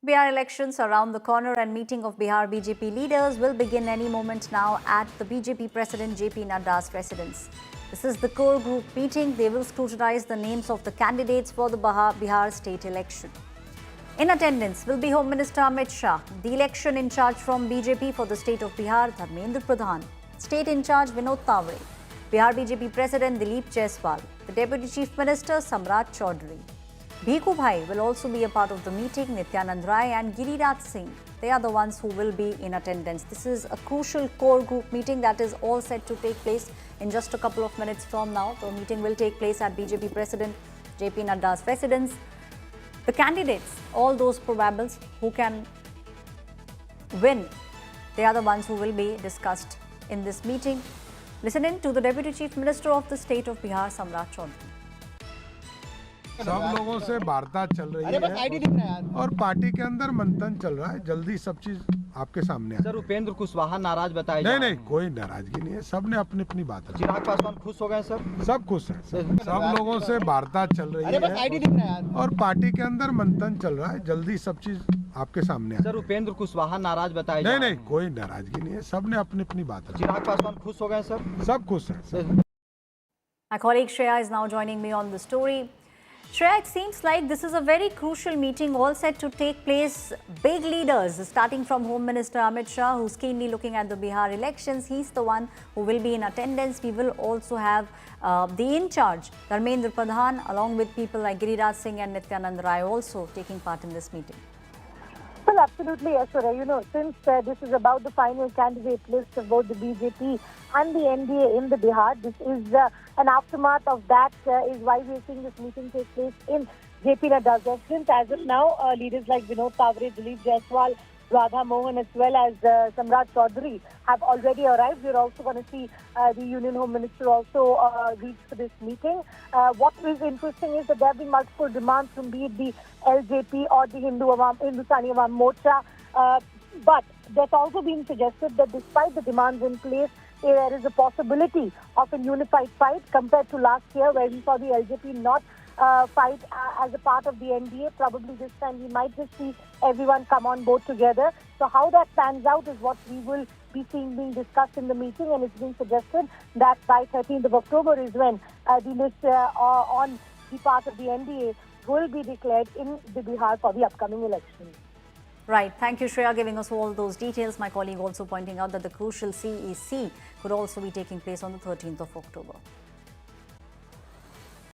Bihar elections around the corner and meeting of Bihar BJP leaders will begin any moment now at the BJP President JP Nadda's residence. This is the core group meeting. They will scrutinize the names of the candidates for the Bihar state election. In attendance will be Home Minister Amit Shah, the election in charge from BJP for the state of Bihar, Dharmendra Pradhan, State in charge Vinod Tawre, Bihar BJP President Dilip Jaiswal, the Deputy Chief Minister Samrat Chaudhary. Bhikhu Bhai will also be a part of the meeting. Nityanand Rai and Giriraj Singh, they are the ones who will be in attendance. This is a crucial core group meeting that is all set to take place in just a couple of minutes from now. The meeting will take place at BJP President JP Nadda's residence. The candidates, all those probables who can win, they are the ones who will be discussed in this meeting. Listen in to the Deputy Chief Minister of the state of Bihar, Samrat Chaudhary. सब लोगों से वार्ता चल रही है और party के अंदर मंथन चल रहा है। जल्दी सब चीज आपके सामने सर, उपेंद्र कुशवाहा नाराज बताए नहीं, कोई नाराजगी नहीं है। सबने अपनी अपनी बात रखी। चिराग पासवान खुश हो गए सर? सब खुश हैं। सब लोगों से वार्ता चल रही है और पार्टी के अंदर मंथन चल रहा है। जल्दी सब चीज आपके सामने सर, उपेंद्र कुशवाहा नाराज बताए नहीं, कोई नाराजगी नहीं है। सबने अपनी अपनी बात रखी। चिराग पासवान खुश हो गए सर? सब खुश हैं। My colleague Shreya is now joining me on the story. Shreya, it seems like this is a very crucial meeting all set to take place. Big leaders, starting from Home Minister Amit Shah, who's keenly looking at the Bihar elections. He's the one who will be in attendance. We will also have the in-charge, Dharmendra Pradhan, along with people like Giriraj Singh and Nityanand Rai also taking part in this meeting. Well, absolutely, Ashwarya. You know, since this is about the final candidate list of both the BJP and the NDA in the Bihar, this is an aftermath of that is why we are seeing this meeting take place in JP Nadda's residence. As of now, leaders like Vinod Tawre, Dilip Jaiswal, Radha Mohan as well as Samrat Chaudhary have already arrived. We're also going to see the Union Home Minister also reach for this meeting. What is interesting is that there have been multiple demands from be it the LJP or the Hindustani Awam Morcha. But there's also been suggested that despite the demands in place, there is a possibility of a unified fight compared to last year where we saw the LJP not fight as a part of the NDA. Probably this time we might just see everyone come on board together. So how that pans out is what we will be seeing being discussed in the meeting, and it's been suggested that by 13th of October is when the list on the part of the NDA will be declared in the Bihar for the upcoming election. Right. Thank you, Shreya, giving us all those details. My colleague also pointing out that the crucial CEC could also be taking place on the 13th of October.